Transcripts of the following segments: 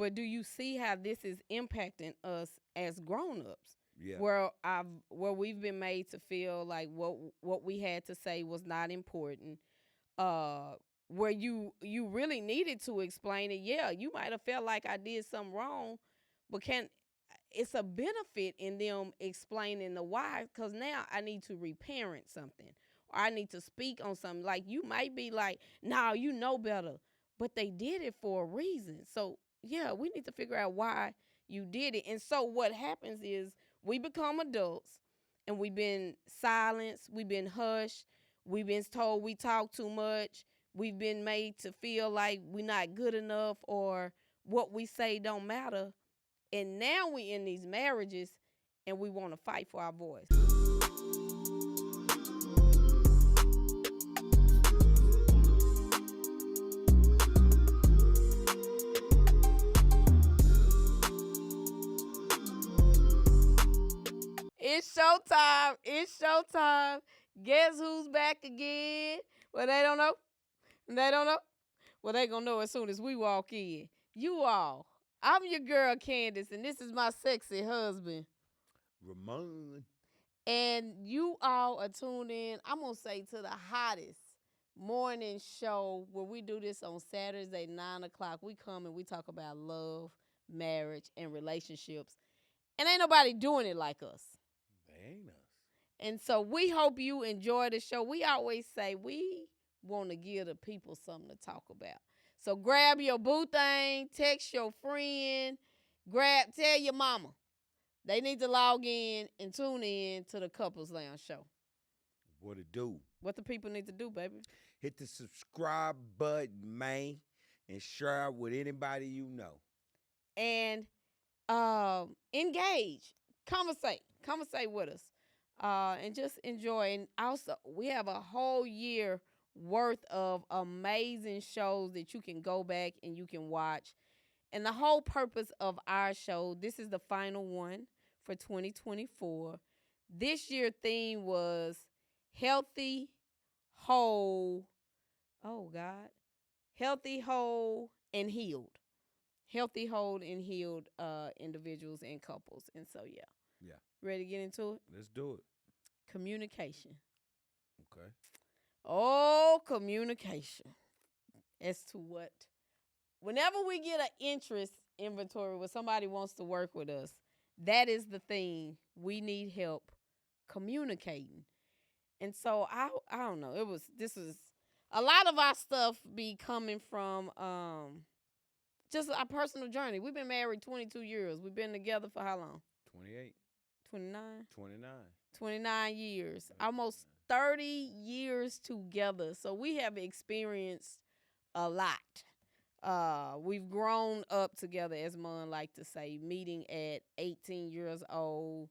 But do you see how this is impacting us as grown-ups? Yeah. Where we've been made to feel like what we had to say was not important. Uh where you really needed to explain it. Yeah, you might have felt like I did something wrong, but it's a benefit in them explaining the why, because now I need to reparent something or I need to speak on something. Like you might be like, nah, you know better, but they did it for a reason. So yeah, we need to figure out why you did it. And so what happens is we become adults and we've been silenced, we've been hushed, we've been told we talk too much, we've been made to feel like we're not good enough or what we say don't matter. And now we in these marriages and we want to fight for our voice. It's showtime. It's showtime. Guess who's back again? Well, they don't know. They don't know. Well, they gonna know as soon as we walk in. You all. I'm your girl Candace, and this is my sexy husband. Remon. And you all are tuned in, I'm going to say, to the hottest morning show where we do this on Saturdays at 9 o'clock. We come and we talk about love, marriage, and relationships. And ain't nobody doing it like us. They ain't us. And so we hope you enjoy the show. We always say we want to give the people something to talk about. So grab your boo thing, text your friend, tell your mama. They need to log in and tune in to the Couples Lounge show. What it do? What the people need to do, baby? Hit the subscribe button, man, and share it with anybody you know. And engage, conversate with us, and just enjoy. And also, we have a whole year worth of amazing shows that you can go back and you can watch. And the whole purpose of our show, this is the final one for 2024. This year theme was healthy, whole, oh God, healthy, whole, and healed. Healthy, whole, and healed individuals and couples. And so, yeah. Yeah. Ready to get into it? Let's do it. Communication. Okay. Oh, communication. As to what? Whenever we get an interest inventory where somebody wants to work with us, that is the thing. We need help communicating. And so I don't know. This is a lot of our stuff be coming from just our personal journey. We've been married 22 years. We've been together for how long? 28. 29? 29. 29 years. Almost 30 years together. So we have experienced a lot. We've grown up together, as Mon like to say, meeting at 18 years old,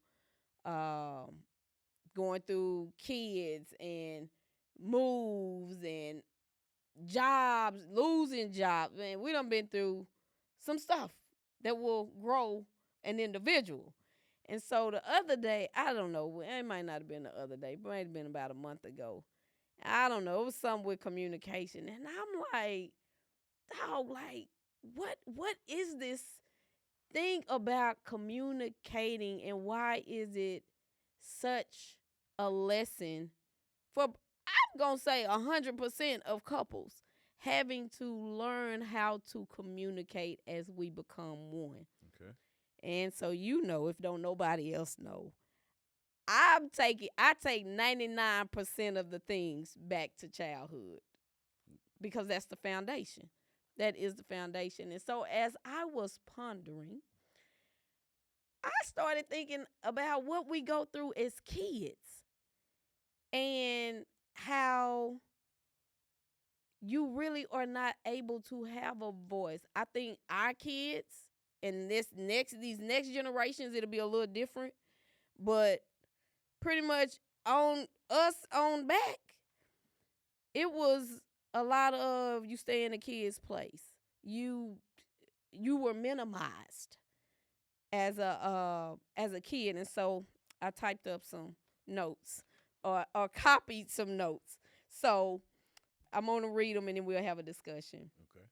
going through kids and moves and jobs, losing jobs. Man, we done been through some stuff that will grow an individual. And so the other day, I don't know, it might not have been the other day, but it might have been about a month ago. I don't know, it was something with communication. And I'm like, dog, like, what is this thing about communicating and why is it such a lesson for, I'm going to say 100% of couples having to learn how to communicate as we become one. Okay. And so, if don't nobody else know, I take 99% of the things back to childhood because that's the foundation. That is the foundation. And so as I was pondering, I started thinking about what we go through as kids and how you really are not able to have a voice. I think our kids and these next generations, it'll be a little different, but pretty much on us on back, it was a lot of you stay in a kid's place. You were minimized as a kid, and so I typed up some notes or copied some notes. So I'm gonna read them and then we'll have a discussion. Okay.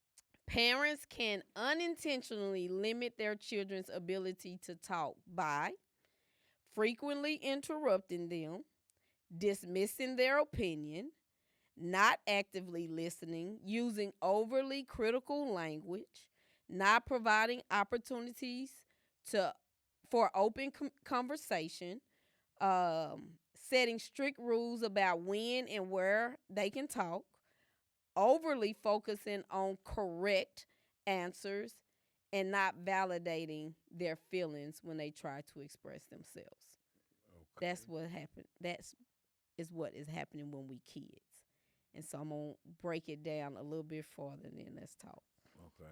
Parents can unintentionally limit their children's ability to talk by frequently interrupting them, dismissing their opinion, not actively listening, using overly critical language, not providing opportunities to for open conversation, setting strict rules about when and where they can talk, overly focusing on correct answers, and not validating their feelings when they try to express themselves. Okay. That's what happened. That's is what is happening when we kids. And so I'm gonna break it down a little bit further and then let's talk. Okay.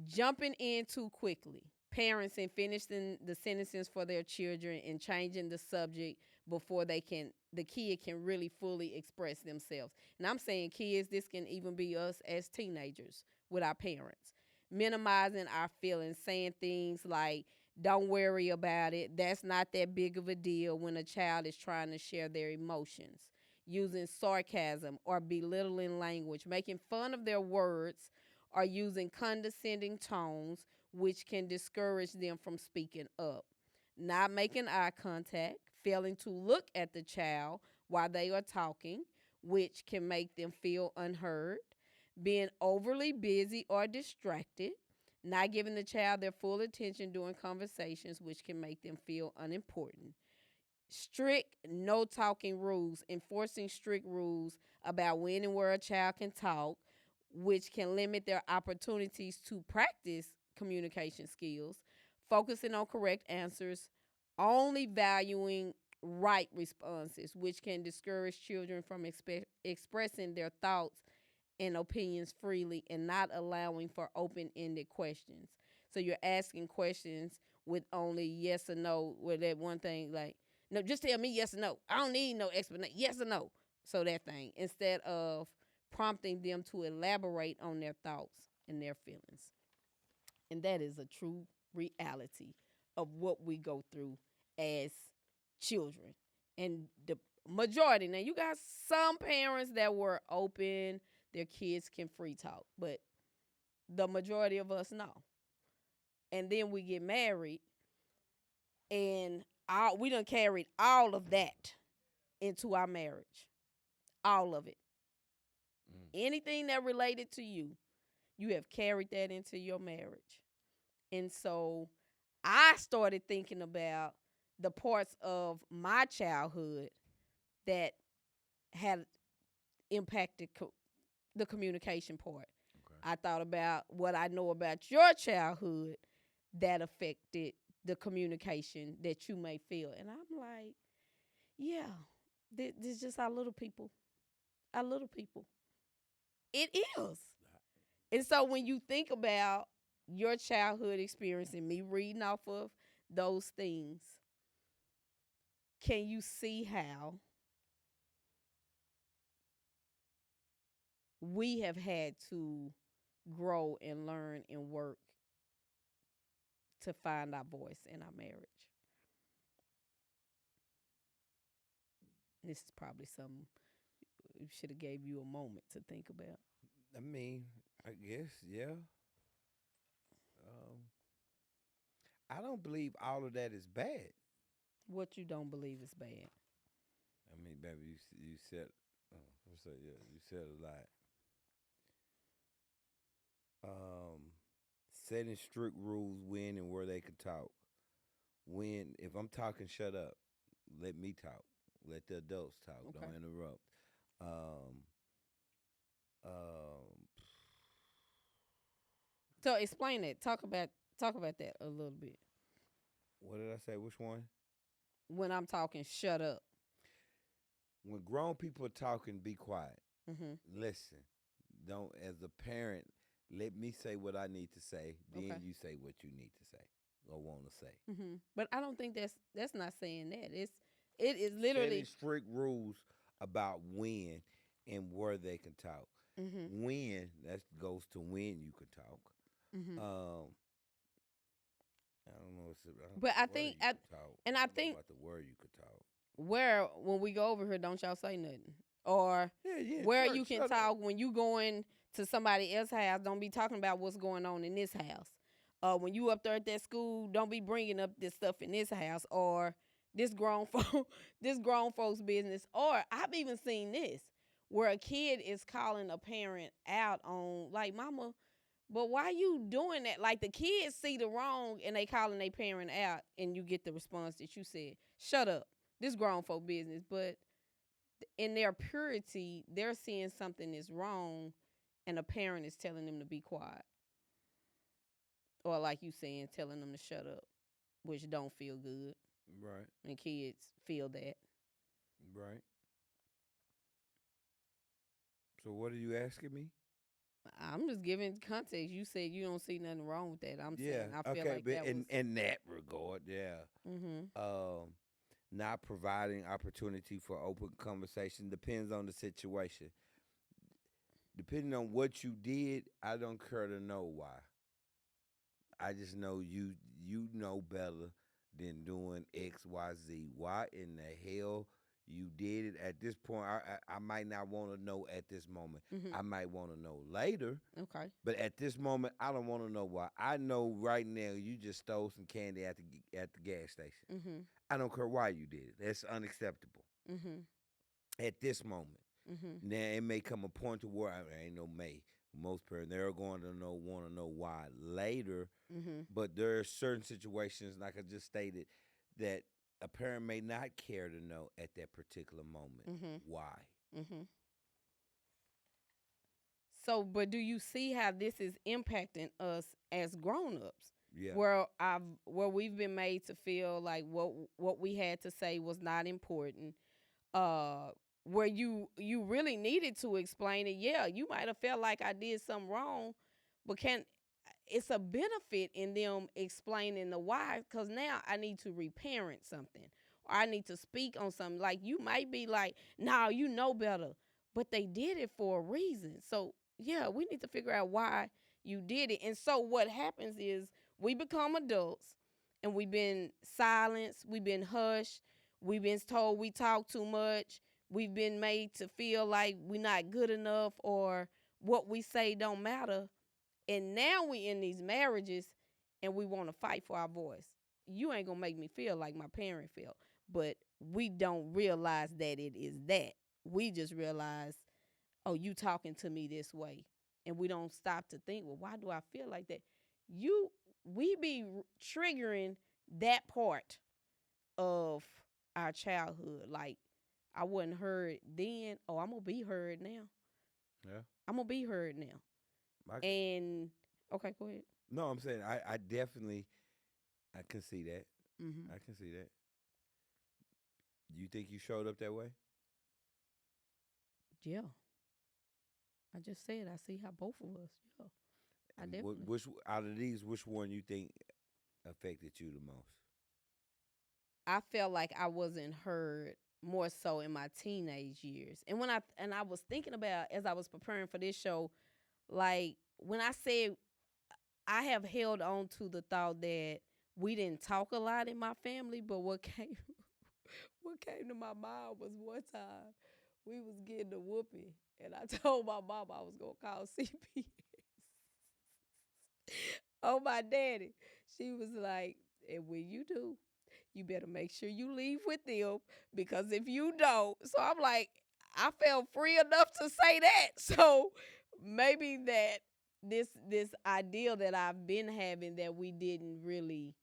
Jumping in too quickly. Parents and finishing the sentences for their children and changing the subject before the kid can really fully express themselves. And I'm saying kids, this can even be us as teenagers with our parents. Minimizing our feelings, saying things like, don't worry about it. That's not that big of a deal when a child is trying to share their emotions. Using sarcasm or belittling language, making fun of their words, or using condescending tones, which can discourage them from speaking up. Not making eye contact, failing to look at the child while they are talking, which can make them feel unheard. Being overly busy or distracted, not giving the child their full attention during conversations, which can make them feel unimportant. Strict no talking rules, enforcing strict rules about when and where a child can talk, which can limit their opportunities to practice communication skills, focusing on correct answers, only valuing right responses, which can discourage children from expressing their thoughts and opinions freely and not allowing for open ended questions. So you're asking questions with only yes or no, with that one thing like, no, just tell me yes or no. I don't need no explanation. Yes or no. So that thing, instead of prompting them to elaborate on their thoughts and their feelings. And that is a true reality of what we go through as children. And the majority, now you got some parents that were open, their kids can free talk, but the majority of us know. And then we get married, and we done carried all of that into our marriage. All of it. Mm. Anything that related to you, you have carried that into your marriage. And so I started thinking about the parts of my childhood that had impacted the communication part. Okay. I thought about what I know about your childhood that affected the communication that you may feel. And I'm like, yeah, this is just our little people. Our little people. It is. And so when you think about your childhood experience and me reading off of those things, can you see how we have had to grow and learn and work to find our voice in our marriage? This is probably something we should have gave you a moment to think about. I mean, I guess, yeah. Um, I don't believe all of that is bad. What you don't believe is bad. I mean, baby, you said, what's that? Yeah, you said a lot. Um, Setting strict rules when and where they can talk. When if I'm talking, shut up. Let me talk. Let the adults talk. Okay. Don't interrupt. Um, um, So explain it. Talk about that a little bit. what did I say? Which one? When I'm talking, shut up. When grown people are talking, be quiet. Mm-hmm. Listen. Don't, as a parent, let me say what I need to say. Then Okay. you say what you need to say or want to say. Mm-hmm. But I don't think that's not saying that. It is Setting literally. strict rules about when and where they can talk. Mm-hmm. When that goes to when you can talk. Mm-hmm. Um, I don't know. But I Where think, you could talk. and I I don't know think about the where you could talk. where when we go over here, don't y'all say nothing, or Yeah, yeah. where Sure, you can shut talk up. when you going to somebody else's house, don't be talking about what's going on in this house. When you up there at that school, don't be bringing up this stuff in this house or this grown folk, this grown folks business. Or I've even seen this where a kid is calling a parent out on like, mama, but why you doing that? Like the kids see the wrong and they calling their parent out, and you get the response that you said, shut up. This grown folk business. But in their purity, they're seeing something is wrong and a parent is telling them to be quiet. Or like you saying, telling them to shut up, which don't feel good. Right. And kids feel that. Right. So what are you asking me? I'm just giving context. You said you don't see nothing wrong with that. I'm saying I feel okay, like but that was. in that regard, yeah. Mhm. Not providing opportunity for open conversation depends on the situation. Depending on what you did, I don't care to know why. I just know you know better than doing X, Y, Z. Why in the hell you did it at this point? I might not want to know at this moment. Mhm. I might want to know later. Okay. But at this moment, I don't want to know why. I know right now you just stole some candy at the gas station. Mhm. I don't care why you did it. That's unacceptable Mhm. at this moment. Mhm. Now it may come a point to where I ain't no may. Most parents they're going to want to know why later, Mhm. but there are certain situations, like I just stated, that a parent may not care to know at that particular moment Mhm. why. Mhm. So, but do you see how this is impacting us as grown-ups? Yeah, Where we've been made to feel like what we had to say was not important. Uh, where you really needed to explain it. Yeah, you might have felt like I did something wrong, but can it's a benefit in them explaining the why, because now I need to reparent something or I need to speak on something. Like you might be like, no, you know better, but they did it for a reason. So yeah, we need to figure out why you did it. And so what happens is we become adults and we've been silenced, we've been hushed, we've been told we talk too much, we've been made to feel like we're not good enough or what we say don't matter, and now we in these marriages and we want to fight for our voice. You ain't gonna make me feel like my parent felt. But we don't realize that it is that. We just realize, oh, you talking to me this way. And we don't stop to think, well, why do I feel like that? You we be triggering that part of our childhood. Like I wasn't heard then. Oh, I'm gonna be heard now. yeah. I'm gonna be heard now. I, And okay, go ahead. no, I'm saying I definitely I can see that. Mm-hmm. I can see that. You think you showed up that way? Yeah, I just said I see how both of us. Yeah, I And definitely. which out of these, which one you think affected you the most? I felt like I wasn't heard more so in my teenage years, and I was thinking about as I was preparing for this show, like when I said I have held on to the thought that we didn't talk a lot in my family, but what came what came to my mind was one time we was getting a whooping, and I told my mom I was gonna call CPS. Oh, my daddy. She was like, and when you do, you better make sure you leave with them because if you don't, so I'm like, I felt free enough to say that. So maybe that this ideal that I've been having that we didn't really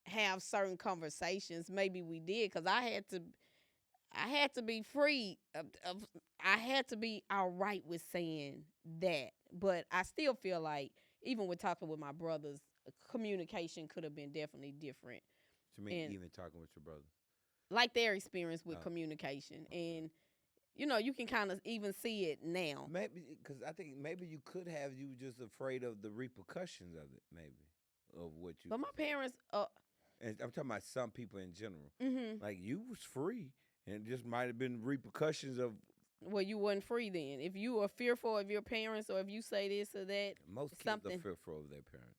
have certain conversations, maybe we did because I had to be free. I had to be all right with saying that. But I still feel like, even with talking with my brothers, communication could have been definitely different. To me, And even talking with your brother. like their experience with Oh, communication. okay. And, you can kind of even see it now. Maybe because I think maybe you could have you just afraid of the repercussions of it, maybe of what you But my could say. parents, And I'm talking about some people in general. mm-hmm. Like you was free, and it just might have been repercussions of Well, you wasn't free then. If you are fearful of your parents or if you say this or that, most kids are something. fearful of their parents.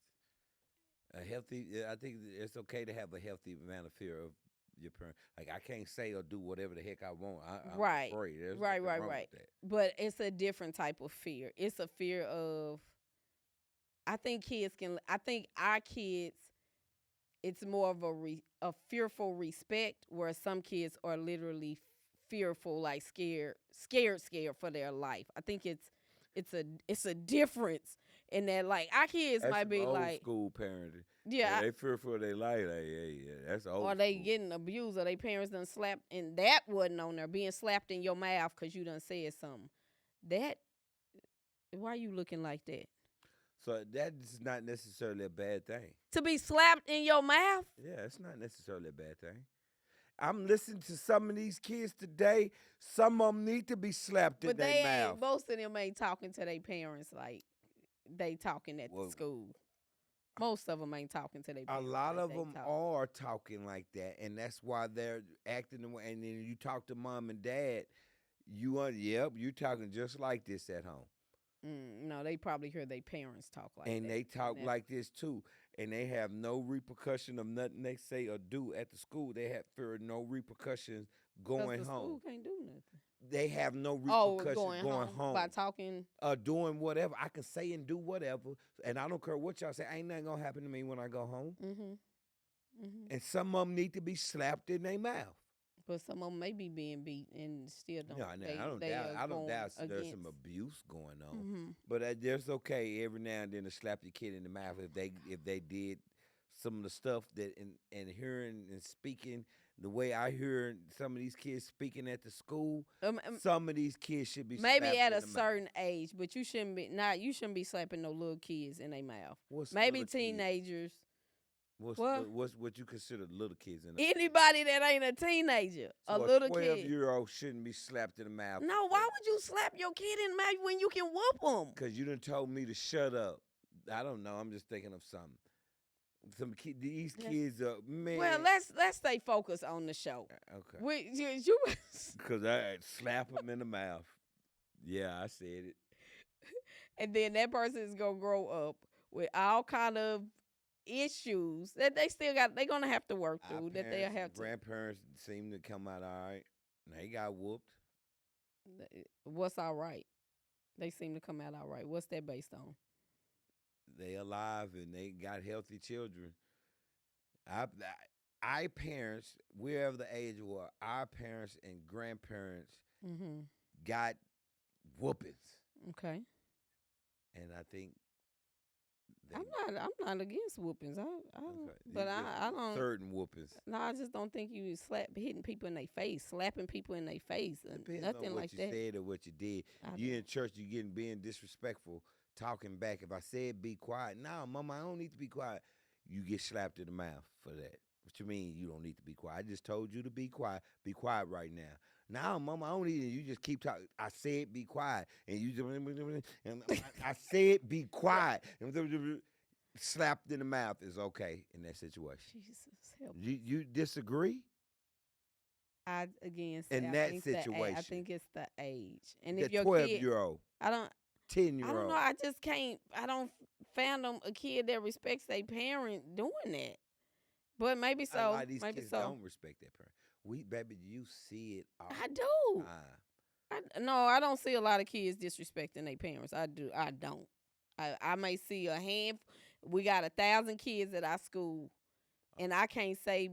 A healthy, I think it's okay to have a healthy amount of fear of your parent. Like I can't say or do whatever the heck I want. I'm Right. afraid. There's Right, nothing right, wrong right. with that. But it's a different type of fear. It's a fear of I think kids can I think our kids it's more of a fearful respect where some kids are literally fearful like scared for their life. I think it's a difference in that like our kids That's might some be old like school parenting. Yeah, yeah they fear for their life. Like, yeah, that's or old they school. getting abused or their parents done slapped and that wasn't on there being slapped in your mouth because you done said something. That why you looking like that? So that's not necessarily a bad thing. To be slapped in your mouth? Yeah, it's not necessarily a bad thing. I'm listening to some of these kids today. Some of them need to be slapped in But their they mouth. ain't most of them ain't talking to their parents like they talking at the Well, school. Most of them ain't talking to their a parents lot like of they them talk. are talking like that, and that's why they're acting the way. And then you talk to mom and dad, yep, you talking just like this at home, No, they probably hear their parents talk like and that. they talk And like this too, and they have no repercussion of nothing they say or do at the school. They have fear of no repercussions because going the home. school can't do nothing. They have no Oh, repercussions going going home by home. talking. Doing whatever I can say and do whatever, and I don't care what y'all say. Ain't nothing gonna happen to me when I go home. Mhm. Mhm. And some of them need to be slapped in their mouth. But some of them may be being beat and still don't. No, They I don't they doubt. are I don't going doubt there's against. some abuse going on, Mhm. but there's okay every now and then to slap the kid in the mouth if they did some of the stuff that and hearing and speaking the way I hear some of these kids speaking at the school. Some of these kids should be Maybe slapped at in a the mouth. certain age, but you shouldn't be not. You shouldn't be slapping no little kids in their mouth. What's Maybe little kids? teenagers. What's Well, what you consider little kids in? anybody that ain't a teenager, a So a little kid. 12-year-old shouldn't be slapped in the mouth. No, why would you slap your kid in the mouth when you can whoop them? Because you done told me to shut up. I don't know. I'm just thinking of something. These kids are man. Well, let's stay focused on the show. Okay. You Because I slap them in the mouth. Yeah, I said it. and then that person is gonna grow up with all kind of issues that they still got. They're gonna have to work Our through. That parents, they'll have to. grandparents seem to come out all right. They got whooped. What's all right? They seem to come out all right. What's that based on? They alive and they got healthy children. Our parents, wherever the age were, our parents and grandparents got whoopings, Okay. and I think I'm not against whoopings. okay. But I don't. Certain whoopings. No, I just don't think you hitting people in their face, slapping people in their face, Depends nothing on what like you that. said or what you did. You in church, you being disrespectful, talking back. If I said be quiet, no, mama, I don't need to be quiet. You get slapped in the mouth for that. What you mean you don't need to be quiet? I just told you to be quiet. Be quiet right now. Now, mama, I don't need it. You just keep talking. I said be quiet, and you just. I said be quiet. Slapped in the mouth is okay in that situation. Jesus help. You disagree? I again say In I that think situation. I think it's the age, and The if your 12-year-old, I don't 10-year-old. know. I just can't. I don't fathom a kid that respects their parent doing that. But maybe A lot so. of these Maybe kids so. don't respect their parents. Baby, you see it all I the do. time. No, I don't see a lot of kids disrespecting their parents. I do. I don't. I may see a hand. We got 1,000 kids at our school, and I can't say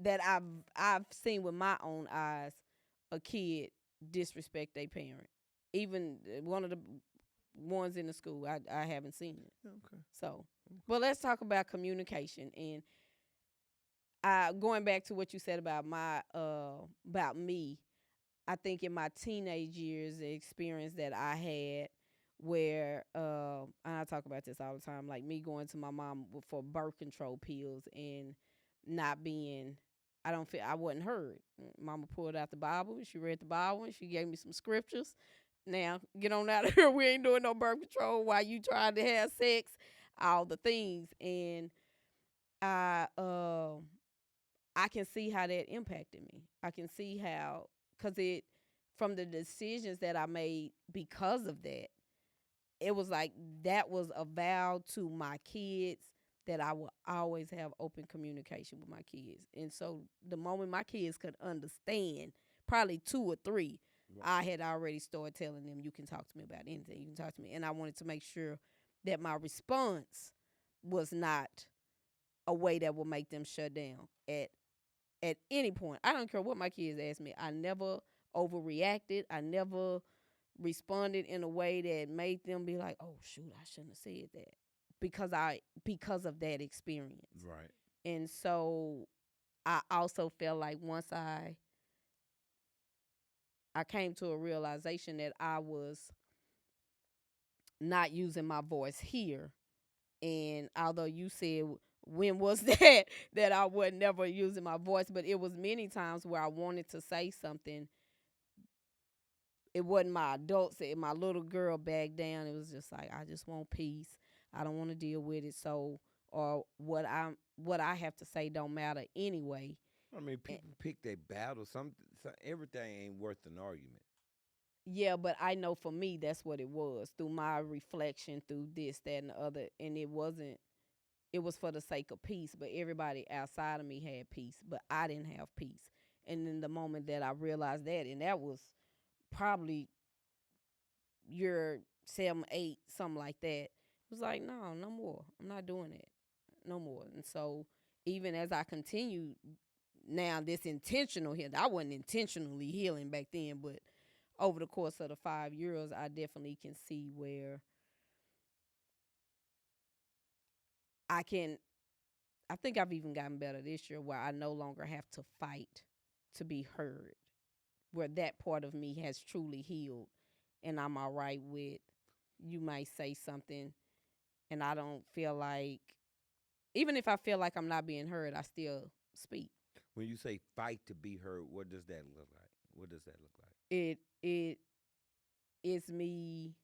that I've seen with my own eyes a kid disrespect their parent. Even one of the ones in the school, I haven't seen it. Okay. So, but let's talk about communication and going back to what you said about about me. I think in my teenage years, the experience that I had where and I talk about this all the time, like me going to my mom for birth control pills and not being I wasn't heard. Mama pulled out the Bible, she read the Bible, and she gave me some scriptures. Now, get on out of here. We ain't doing no birth control while you trying to have sex, all the things. And I I can see how that impacted me. I can see how, because from the decisions that I made because of that, it was like that was a vow to my kids that I will always have open communication with my kids. And so the moment my kids could understand, probably 2 or 3, Right. I had already started telling them, you can talk to me about anything. You can talk to me. And I wanted to make sure that my response was not a way that will make them shut down at any point. I don't care what my kids ask me. I never overreacted. I never responded in a way that made them be like, "Oh shoot, I shouldn't have said that." Because of that experience. Right. And so I also felt like once I came to a realization that I was not using my voice here. And although you said when was that I was never using my voice, but it was many times where I wanted to say something. It wasn't my adults, my little girl back down. It was just like I just want peace. I don't want to deal with it. So or what I have to say don't matter anyway. I mean, And, people pick their battle. Some everything ain't worth an argument. yeah, but I know for me that's what it was through my reflection, through this, that, and the other, and it wasn't. It was for the sake of peace, but everybody outside of me had peace, but I didn't have peace. And in the moment that I realized that, and that was probably year 7, 8, something like that, it was like, no, no more. I'm not doing it no more. And so even as I continue now, this intentional healing, I wasn't intentionally healing back then, but over the course of the 5 years, I definitely can see where I can I think I've even gotten better this year where I no longer have to fight to be heard, where that part of me has truly healed and I'm all right with you might say something and I don't feel like, even if I feel like I'm not being heard, I still speak. When you say fight to be heard, what does that look like? What does that look like? It is me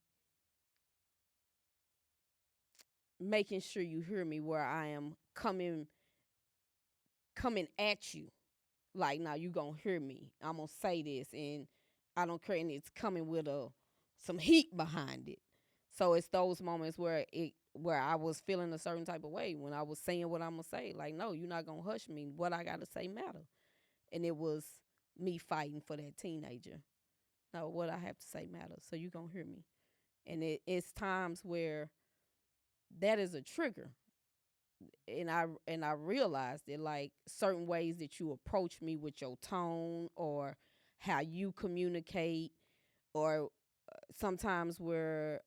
making sure you hear me where I am coming at you. Like, now you gonna hear me. I'm gonna say this, and I don't care, and it's coming with some heat behind it. So it's those moments where I was feeling a certain type of way when I was saying what I'm gonna say. Like, no, you're not gonna hush me. What I gotta say matter, and it was me fighting for that teenager. No, what I have to say matters. So you gonna hear me, and it's times where that is a trigger, and I realized that, like, certain ways that you approach me with your tone or how you communicate, or sometimes where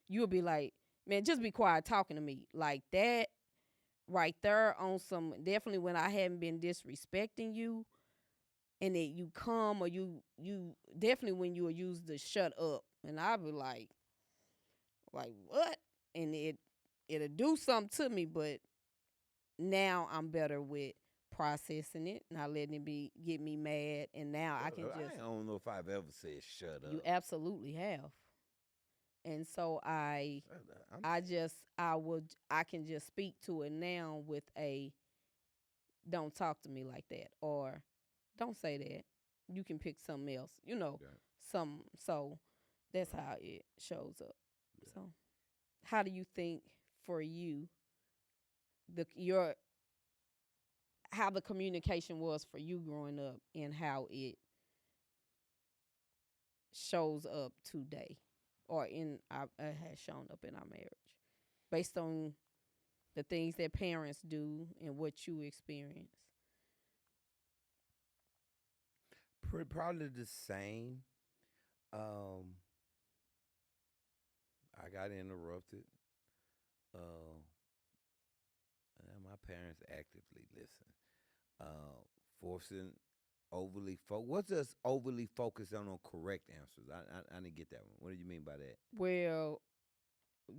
you'll be like, man, just be quiet talking to me, like that right there, on some, definitely when I hadn't been disrespecting you, and that you come, or you definitely when you will use the shut up, and I'll be like what, and it'll do something to me, but now I'm better with processing it, not letting it get me mad, and now I can just. I don't know if I've ever said shut You up. absolutely have, and so I'm, I can just speak to it now with a, don't talk to me like that, or don't say that. You can pick something else, yeah, some. So that's how it shows up. yeah. So, how do you think for you the your how the communication was for you growing up, and how it shows up today, or has shown up in our marriage, based on the things that parents do and what you experience? Probably the same. Um, I got interrupted. Uh, and my parents actively listen. Uh, Forcing what's us overly focused on correct answers? I didn't get that one. What do you mean by that? Well,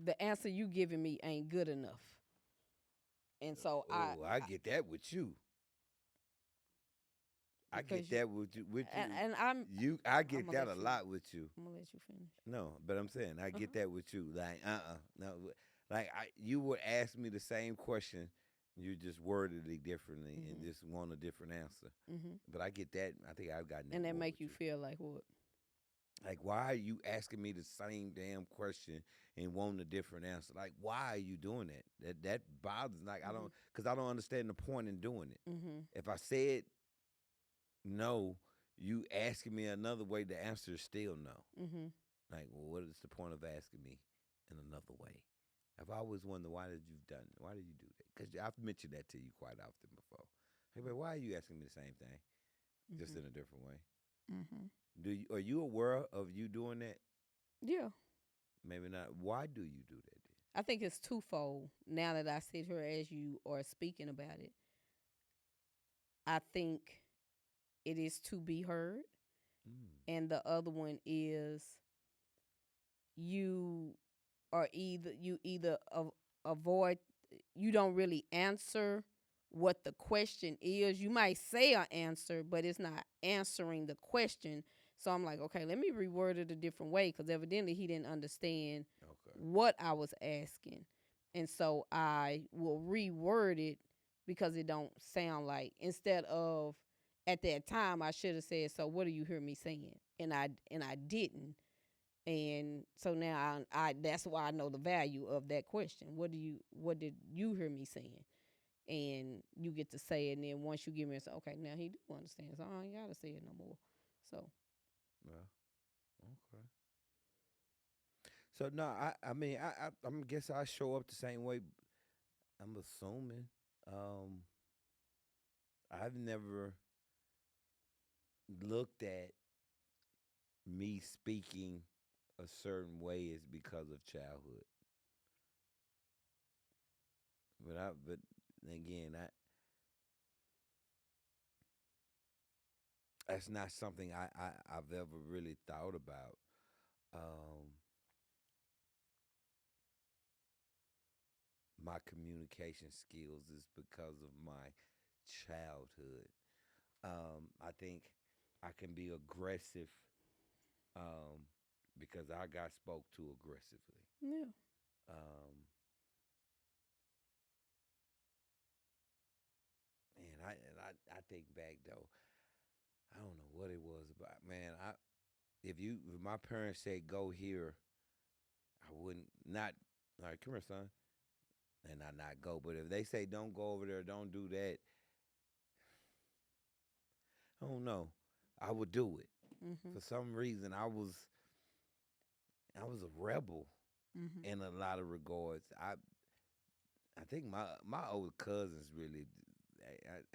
the answer you giving me ain't good enough, and so Oh, I get that with you. I because get that with you. and I'm I I'm get gonna that let a you lot with you. I'm gonna let you finish. No, but I'm saying I Uh-huh. get that with you. Like, no, like you would ask me the same question, you just worded it differently and Mhm. just want a different answer. Mhm. But I get that. I think I've gotten that And that more make with you you. feel like what? Like, why are you asking me the same damn question and wanting a different answer? Like, why are you doing that? That bothers. Like, I don't, Mhm. because I don't understand the point in doing it. Mhm. If I said no, you asking me another way, the answer is still no. Mhm. Like, well, what is the point of asking me in another way? I've always wondered why did you do that? Because I've mentioned that to you quite often before. Hey, but why are you asking me the same thing, just Mhm. in a different way? Mhm. Are you aware of you doing that? Yeah. Maybe not. Why do you do that I think it's twofold. Now that I sit here as you are speaking about it, I think it is to be heard, then? and the other one is you you either avoid, you don't really answer what the question is. You might say an answer, but it's not answering the question. So I'm like, okay, let me reword it a different way, because evidently he didn't understand Okay. what I was asking. And so I will reword it because it don't sound like, instead of, at that time I should have said, so what do you hear me saying? And I didn't. And so now I that's why I know the value of that question. What did you hear me saying? And you get to say it, and then once you give me a say, okay, now he do understand, so I ain't gotta say it no more. So Well, okay. So no, I mean I'm guess I show up the same way. I'm assuming. Um, I've never looked at me speaking a certain way as because of childhood. But again, that's not something I've ever really thought about. Um, my communication skills is because of my childhood. I think I can be aggressive um, because I got spoke to aggressively. yeah. Um, and I think back though, I don't know what it was about. Man, if my parents said go here, I wouldn't not. All right, come here, son, and I not go. But if they say don't go over there, don't do that, I don't know. I would do it. Mhm. For some reason, I was a rebel Mhm. in a lot of regards. I think my older cousins really.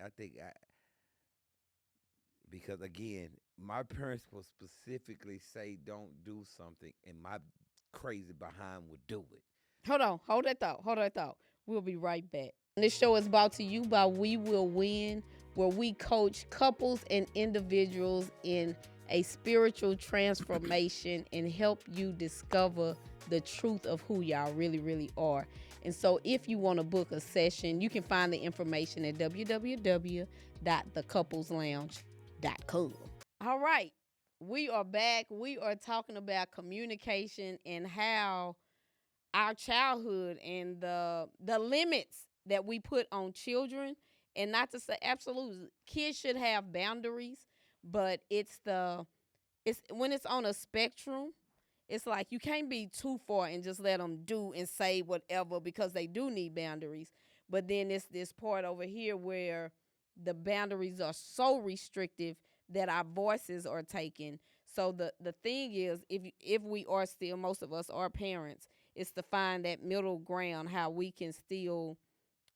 I think because again, my parents will specifically say don't do something, and my crazy behind would do it. Hold on. Hold that thought. Hold that thought. We'll be right back. This show is brought to you by We Will Win, where we coach couples and individuals in a spiritual transformation and help you discover the truth of who y'all really, really are. And so, if you want to book a session, you can find the information at www.thecouplesllounge.com. All right. We are back. We are talking about communication and how our childhood and the limits that we put on children. And not to say absolutely kids should have boundaries, but it's when it's on a spectrum. It's like you can't be too far and just let them do and say whatever, because they do need boundaries. But then it's this part over here where the boundaries are so restrictive that our voices are taken. So the thing is, if we are still, most of us are parents, is to find that middle ground, how we can still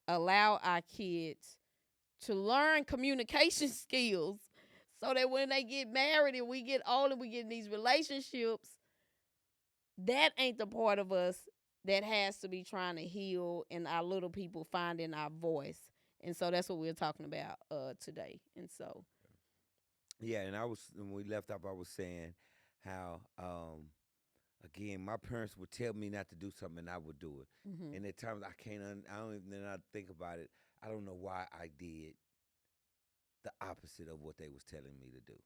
allow our kids to learn communication skills, so that when they get married and we get older, we get in these relationships, that ain't the part of us that has to be trying to heal, and our little people finding our voice. And so that's what we're talking about today. And so Yeah, and when we left off, I was saying how again my parents would tell me not to do something, and I would do it. mhm. And at times I don't even then I think about it. I don't know why I did the opposite of what they was telling me to do.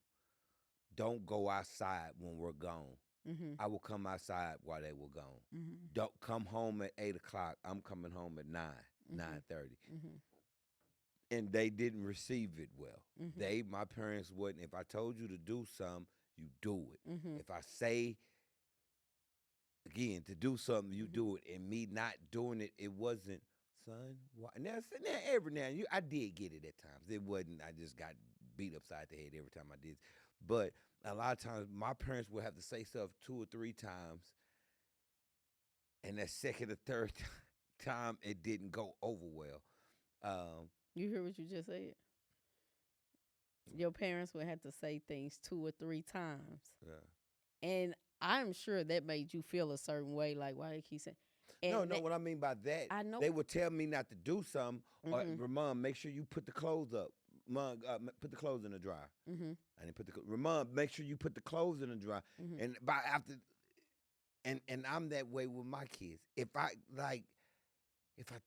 Don't go outside when we're gone. Mhm. I will come outside while they were gone. Mhm. Don't come home at 8 o'clock. I'm coming home at 9, Mhm. 9:30. Mhm. And they didn't receive it well. Mhm. My parents wouldn't. If I told you to do something, you do it. Mm-hmm. If I say again to do something, you Mm-hmm. do it. And me not doing it, it wasn't, son. Why? Now, every now and I did get it at times. It wasn't. I just got beat upside the head every time I did. But a lot of times, my parents would have to say stuff 2 or 3 times, and that second or third time, it didn't go over well. Um, You hear what you just said? Your parents would have to say things 2 or 3 times. yeah. And I'm sure that made you feel a certain way, like why they keep saying. No, And no. What I mean by that, I know. they would tell me not to do something, or Mhm. Ramon, make sure you put the clothes up. Mom, put the clothes in the dryer. Mhm. I didn't put the Ramon, make sure you put the clothes in the dryer. Mhm. And by after, and I'm that way with my kids. If I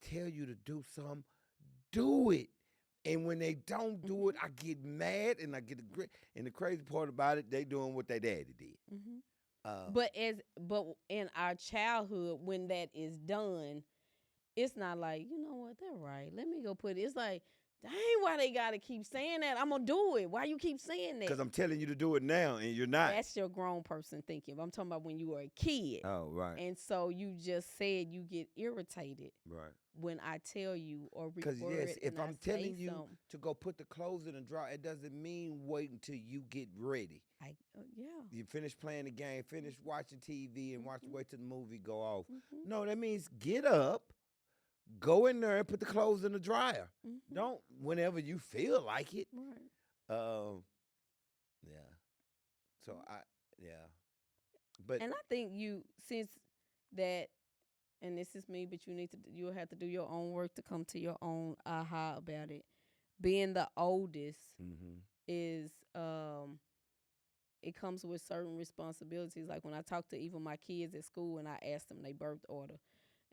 tell you to do something, do it. And when they don't do it, I get mad and I get a. And the crazy part about it, they doing what their daddy did. Mhm. Uh, But in our childhood, when that is done, it's not like, you know what, they're right. Let me go put it. It's like, dang, why they gotta keep saying that? I'm gonna do it. Why you keep saying that? Because I'm telling you to do it now, and you're not. That's your grown person thinking. But I'm talking about when you were a kid. Oh, right. And so you just said you get irritated Right. when I tell you or Because record yes, it if and I I'm say telling you something. to go put the clothes in the dryer, it doesn't mean wait until you get ready. Yeah. You finish playing the game, finish watching TV, and wait till the movie go off. Mhm. No, that means get up, go in there, and put the clothes in the dryer. Mhm. Don't whenever you feel like it. Right. Yeah. So yeah, but And I think since that, and this is me, but you'll have to do your own work to come to your own aha about it. Being the oldest mm-hmm. is it comes with certain responsibilities. Like when I talk to even my kids at school and I ask them their birth order,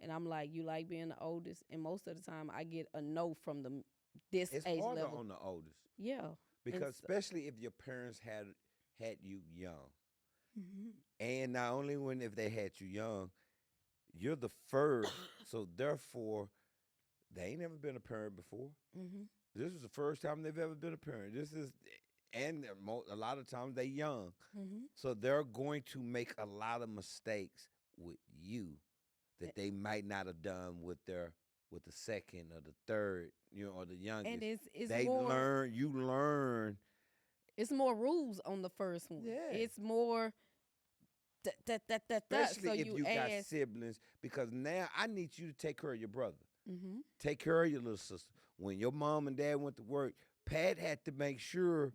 and I'm like, "You like being the oldest?" And most of the time, I get a no from this It's age harder level. on the oldest. Yeah, Because especially if your parents had you young, mm-hmm. and not only if they had you young, you're the first, so therefore they ain't never been a parent before. Mm-hmm. This is the first time they've ever been a parent. And a lot of times they young, Mm-hmm. so they're going to make a lot of mistakes with you that they might not have done with the second or the third, or the youngest. And it's They more. you learn. It's more rules on the first one. Yeah. It's more. Especially So if you you got ask. siblings, because now I need you to take care of your brother. Mm-hmm. Take care of your little sister. When your mom and dad went to work, Pat had to make sure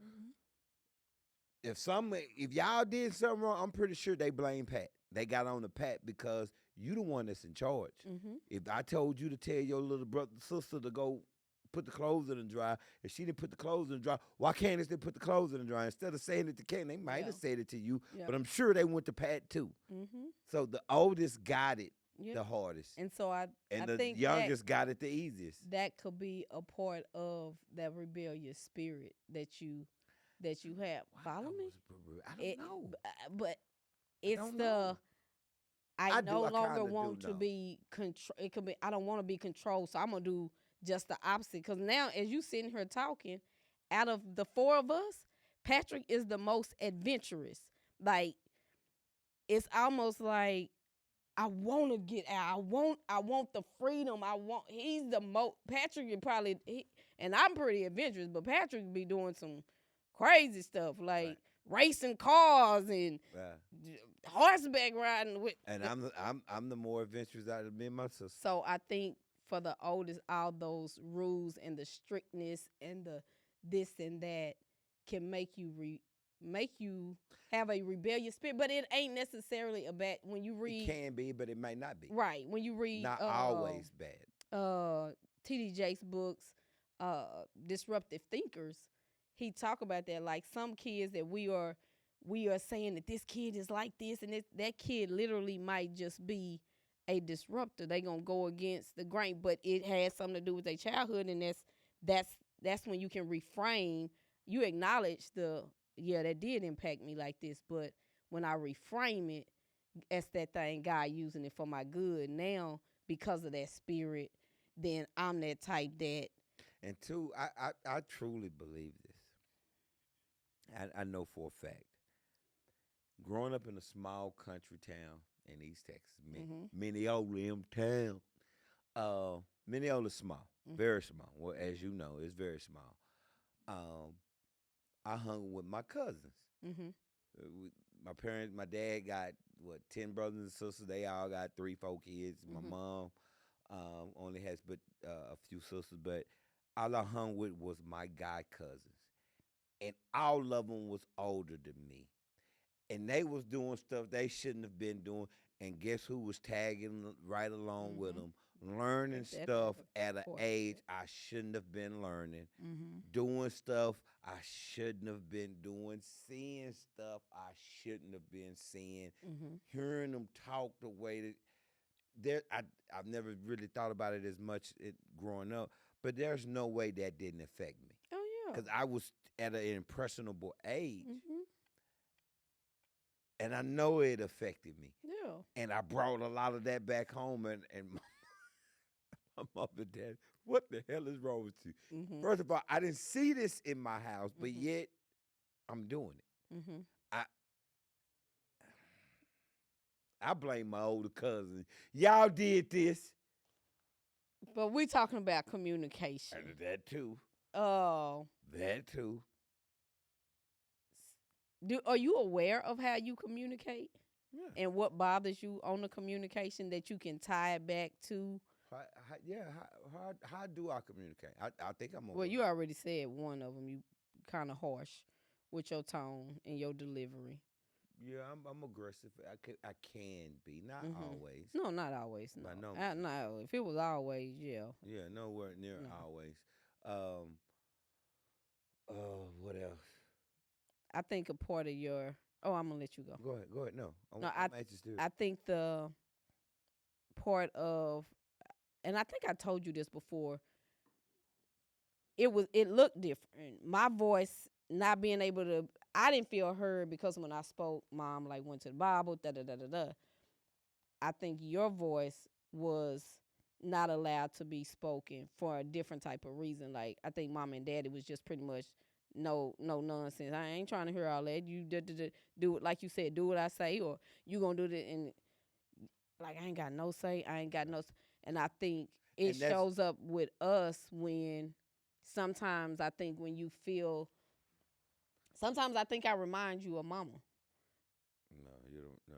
Mm-hmm. if y'all did something wrong, I'm pretty sure they blame Pat. They got on the Pat because you the one that's in charge. Mm-hmm. If I told you to tell your little brother sister to go put the clothes in the dryer, if she didn't put the clothes in the dryer, why Candace didn't put the clothes in the dryer? Instead of saying it to Candace, they might have said it to you, but I'm sure they went to Pat too. Mm-hmm. So the oldest got it Yeah. the hardest, And so I the think youngest got it the easiest. that could be a part of that rebellious spirit that you have. Follow me? I don't know. But it's don't the know. I I do, no I longer kinda do want to know. be control. It could be I don't want to be controlled, so I'm gonna do just the opposite. Because now, as you sitting here talking, out of the four of us, Patrick is the most adventurous. Like it's almost like I want to get out. I want the freedom. He's the most. Patrick is probably and I'm pretty adventurous, but Patrick be doing some crazy stuff like racing cars and horseback riding with. And I'm the more adventurous out of me and my sister. So I think for the oldest, all those rules and the strictness and the this and that can make you have a rebellious spirit, but it ain't necessarily a bad. When you read, It can be, but it might not be. right? When you read, Not always bad. T.D. Jakes' books, Disruptive Thinkers, he talk about that. Like some kids that we are saying that this kid is like this, and that kid literally might just be a disruptor. They gonna go against the grain, but it has something to do with their childhood, and that's when you can reframe. You acknowledge that did impact me like this, but when I reframe it, that's that thing God using it for my good now because of that spirit, then I'm that type that. And two, I truly believe this. I know for a fact. growing up in a small country town in East Texas, Mhm. Minneola town. Minneola's small, Mhm. very small. Well, as you know, it's very small. Um, I hung with my cousins. Mhm. We, my parents, my dad got what 10 brothers and sisters. They all got 3, 4 kids. My Mhm. mom only has but a few sisters, but all I hung with was my guy cousins, and all of them was older than me, and they was doing stuff they shouldn't have been doing. And guess who was tagging right along with Mhm. them, learning That type stuff of at an support. age I shouldn't have been learning, Mhm. doing stuff I shouldn't have been doing, seeing stuff I shouldn't have been seeing, Mhm. hearing them talk the way that there. I've never really thought about it as much growing up, but there's no way that didn't affect me Oh yeah. because I was at an impressionable age, Mhm. and I know it affected me. Yeah. And I brought a lot of that back home, and my mom and dad, what the hell is wrong with you? Mhm. First of all, I didn't see this in my house, but Mhm. yet I'm doing it. Mhm. I I blame my older cousin. Y'all did this. But we talking about communication. That too. Oh, That too. do are you aware of how you communicate Yeah. and what bothers you on the communication that you can tie it back to? Yeah. How do I communicate? I think I'm Well, aware. you already said one of them. You kind of harsh with your tone and your delivery. Yeah, I'm aggressive. I can be, not Mhm. always, No, not always. by No, no means. no. If it was always, yeah, Yeah, nowhere near no. always. Um. What else? I think a part of your. Oh, I'm gonna let you go. Go ahead. Go ahead. No, No, I'm anxious to. I think the part of, and I think I told you this before. It looked different. My voice not being able to. I didn't feel heard because when I spoke, mom like went to the Bible. Da da da da da. I think your voice was not allowed to be spoken for a different type of reason. Like I think mom and daddy was just pretty much no nonsense. I ain't trying to hear all that. You do it like you said. Do what I say, or you gonna do it and like I ain't got no say. I ain't got no. And I think it And that's shows up with us when sometimes I think when you feel. Sometimes I think I remind you of mama. no, you don't. No,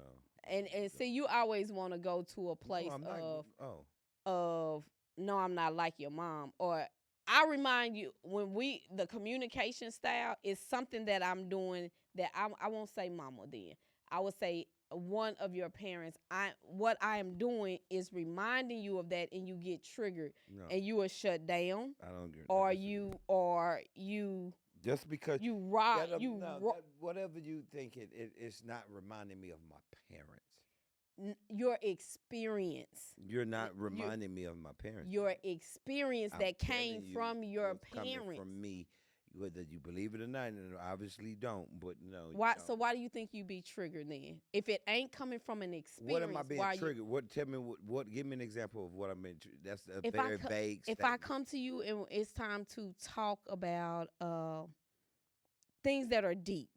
you And don't. see, you always want to go to a No, place I'm not. Oh, of no, I'm not like your mom. Or I remind you when the communication style is something that I'm doing that I won't say mama then. I would say one of your parents. What I am doing is reminding you of that and you get triggered no, and you are shut down I don't get. I or disagree. you Just because you rock that, whatever you think it's not reminding me of my parents. your experience. You're not You reminding me of my parents. your experience I'm that came telling you from your what's coming parents. from me, whether you believe it or not, and obviously don't. But no, you Why? don't. So why do you think you be triggered then? If it ain't coming from an What am I experience, being why you? triggered? What? Tell me what? Give me an example of what I'm being. That's a If very vague if I statement. come to you and it's time to talk about things that are deep,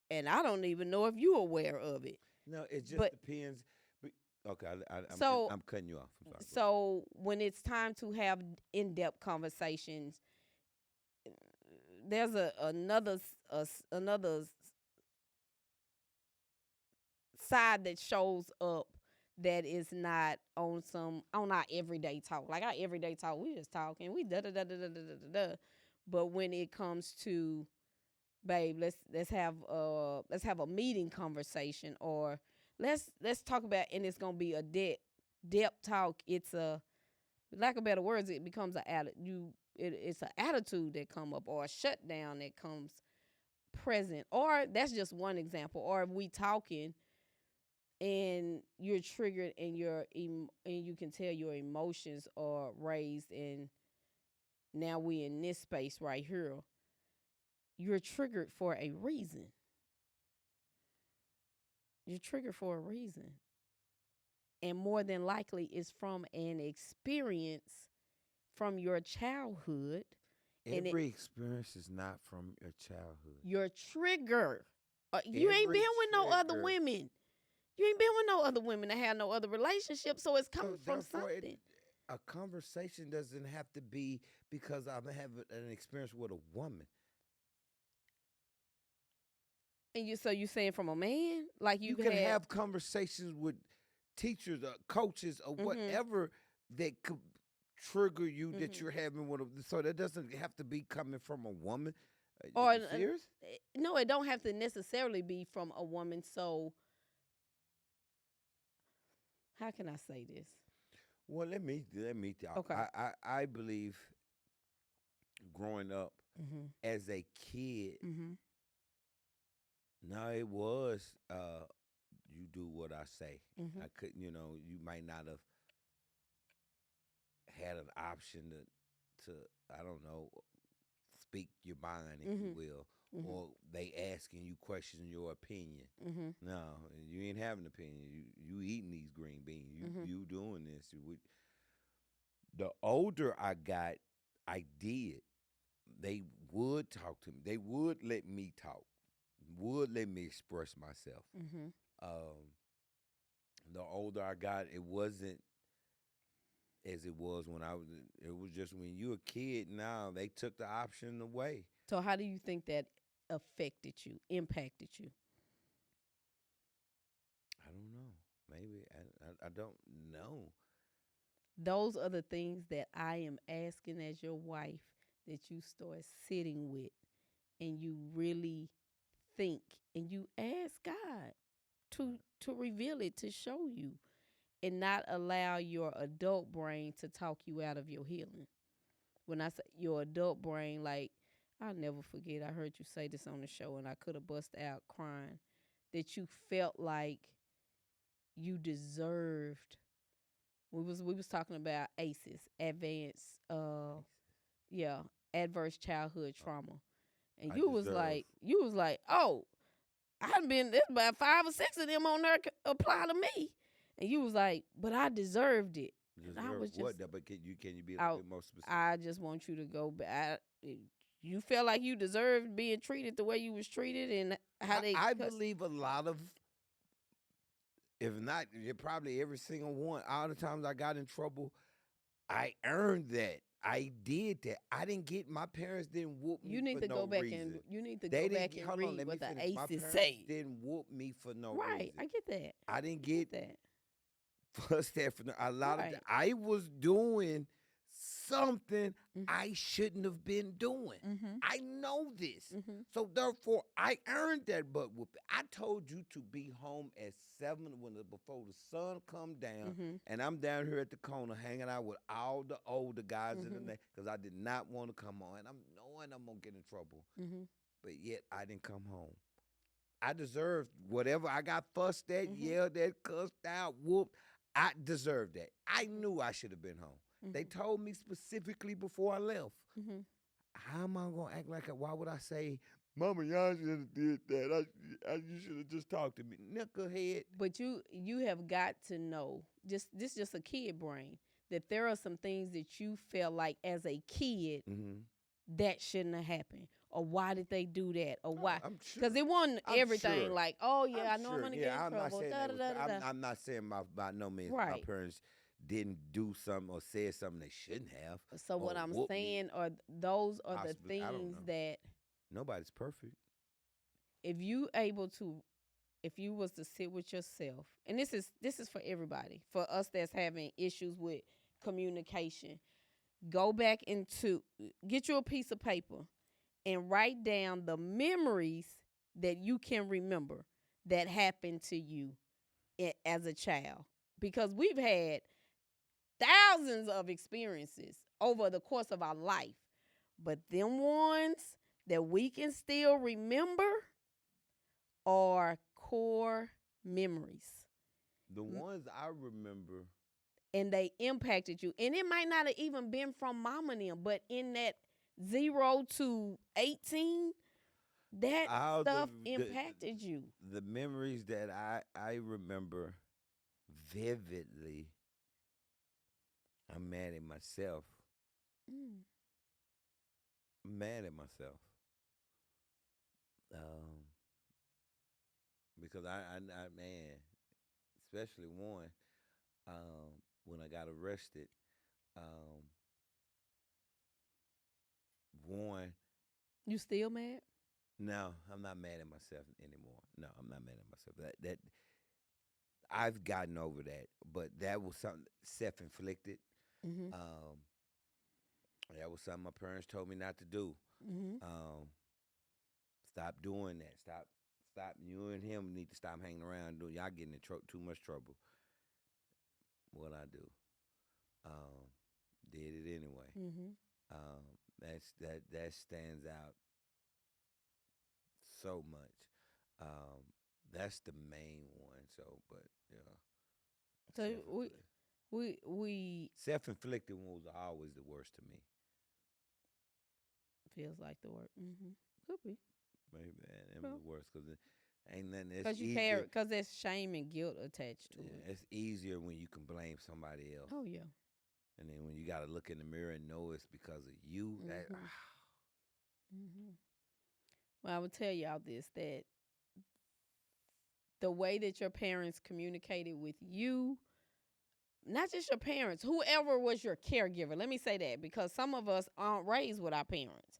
and I don't even know if you're aware of it, No, it just but depends. But, okay, so I'm cutting you off. I'm sorry. Go ahead. so when it's time to have in depth conversations, there's another side that shows up that is not on our everyday talk. Like our everyday talk, we just talking, we da da da da da da da da. But when it comes to babe, let's have a meeting conversation or let's talk about and it's gonna be a depth talk. It's a lack of better words, it becomes it's an attitude that come up or a shutdown that comes present. Or that's just one example. Or if we talking and you're triggered and and you can tell your emotions are raised and now we in this space right here, you're triggered for a reason. You're triggered for a reason, and more than likely it's from an experience from your childhood. And Every experience is not from your childhood. your trigger, You ain't Every been with no other trigger. women. You ain't been with no other women that have no other relationship, so it's So coming from therefore, something. a conversation doesn't have to be because I'm having an experience with a woman. And so you saying from a man, like You you've can had. have conversations with teachers or coaches or Mhm. whatever that could trigger you that Mhm. you're having with a, so that doesn't have to be coming from a woman. Or You serious? no, it don't have to necessarily be from a woman. So how can I say this? Well, let me talk. Okay. I believe growing up Mhm. as a kid. Mhm. No, it was you do what I say. Mhm. I couldn't, you might not have had an option to I don't know, speak your mind, if you Mhm. will, Mhm. or they asking you question your opinion. Mhm. No, you ain't having an opinion. You eating these green beans. You Mhm. you doing this. The older I got, I did. They would talk to me. They would let me talk. Would let me express myself. Mhm. Um, the older I got, it wasn't as it was when I was. It was just when you a kid. Now they took the option away. So how do you think that affected you, impacted you? I don't know. Maybe I don't know. Those are the things that I am asking as your wife that you start sitting with and you really think and you ask God to reveal it, to show you, and not allow your adult brain to talk you out of your healing. When I say your adult brain, like, I'll never forget, I heard you say this on the show and I could have bust out crying, that you felt like you deserved. We was talking about ACEs, advanced yeah, adverse childhood trauma. And I you was deserve. like, oh, I've been, there's about 5 or 6 of them on there apply to me. And you was like, but I deserved it. And I Deserve was what? just, But can you be a little I, bit more specific? I just want you to go back. You felt like you deserved being treated the way you was treated, and how they I cuss. believe a lot of, if not, probably every single one. All the times I got in trouble, I earned that. I did that. I didn't get. My parents didn't whoop You me need for to go no back and reason. you need to They go didn't. back and Hold on. read Let me what the finish. My ACEs parents say. didn't whoop me for no Right, reason. I get that. I didn't I get get that. fussed at for a lot of. Right. I was doing something Mhm. I shouldn't have been doing. Mhm. I know this. Mhm. So therefore, I earned that butt whooping. I told you to be home at 7 before the sun come down, Mhm. and I'm down here at the corner hanging out with all the older guys in the Mhm. night because I did not want to come home, and I'm knowing I'm gonna get in trouble, Mhm. but yet I didn't come home. I deserved whatever I got fussed at, Mhm. yelled at, cussed out, whooped. I deserved that. I Mhm. knew I should have been home. They Mhm. told me specifically before I left. Mhm. How am I gonna act like? Why would I say, "Mama, y'all should have did that. You should have just talked to me, knucklehead." But you have got to know, just a kid brain, that there are some things that you felt like as a kid Mm-hmm. that shouldn't have happened, or why did they do that, or Oh, why? I'm Because sure. it wasn't I'm everything sure. like, oh I'm yeah, I know I'm sure. gonna get in Yeah, I'm not trouble. saying Da they da was. da da da. I'm not saying by no means my Right. parents didn't do something or said something they shouldn't have So what or I'm whoop me. saying are those are the Possibly, I don't things know. that Nobody's perfect. if you able to, if you was to sit with yourself, and this is for everybody, for us that's having issues with communication, go back into, get you a piece of paper and write down the memories that you can remember that happened to you as a child, because we've had thousands of experiences over the course of our life, but them ones that we can still remember are core memories. The ones I remember, And they impacted you. And it might not have even been from mama and them, but in that 0 to 18, that all stuff impacted you. the memories that I remember vividly. I'm mad at myself. Mm. I'm mad at myself. Um, because man, especially one, when I got arrested, um, one. You still mad? No, I'm not mad at myself anymore. No, I'm not mad at myself. That I've gotten over that, but that was something self-inflicted. Mhm. Um, that was something my parents told me not to do. Mhm. Um, Stop doing that. Stop. You and him need to stop hanging around. Doing y'all getting in too much trouble. What I do, um, did it anyway. Mhm. That stands out so much. Um, that's the main one. So, but yeah, So self-inflicted. we Self-inflicted was always the worst to me. feels like the word. Mhm. Could be. Maybe them Well, the worst because ain't nothing. It's cause you easier. carry, cause there's shame and guilt attached to it. Yeah, it's easier when you can blame somebody else. Oh yeah. And then when you got to look in the mirror and know it's because of you, that Mhm. Mhm. Well, I would tell y'all this, that the way that your parents communicated with you, not just your parents, whoever was your caregiver. Let me say that because some of us aren't raised with our parents.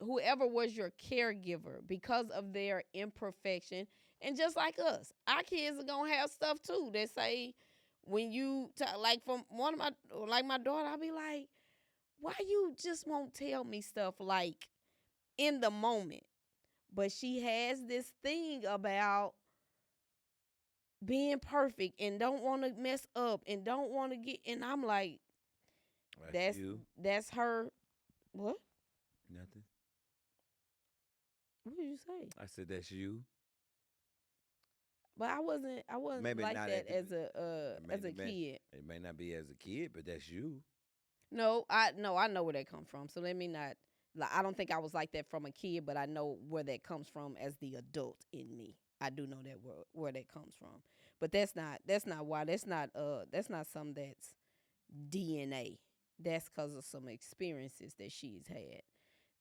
Whoever was your caregiver, because of their imperfection, and just like us, our kids are gonna have stuff too. They say when you like from one of my like my daughter, I'll be like, why you just won't tell me stuff like in the moment? But she has this thing about being perfect and don't want to mess up and don't want to get, and I'm like, that's that's you. that's her. What? Nothing. What did you say? I said that's you. But I wasn't Maybe like not at that the. It may, as a kid. it may not be as a kid, but that's you. No, I know where that comes from. So let me not, like, I don't think I was like that from a kid, but I know where that comes from as the adult in me. I do know that where that comes from. But that's not why. That's not something that's DNA. That's because of some experiences that she's had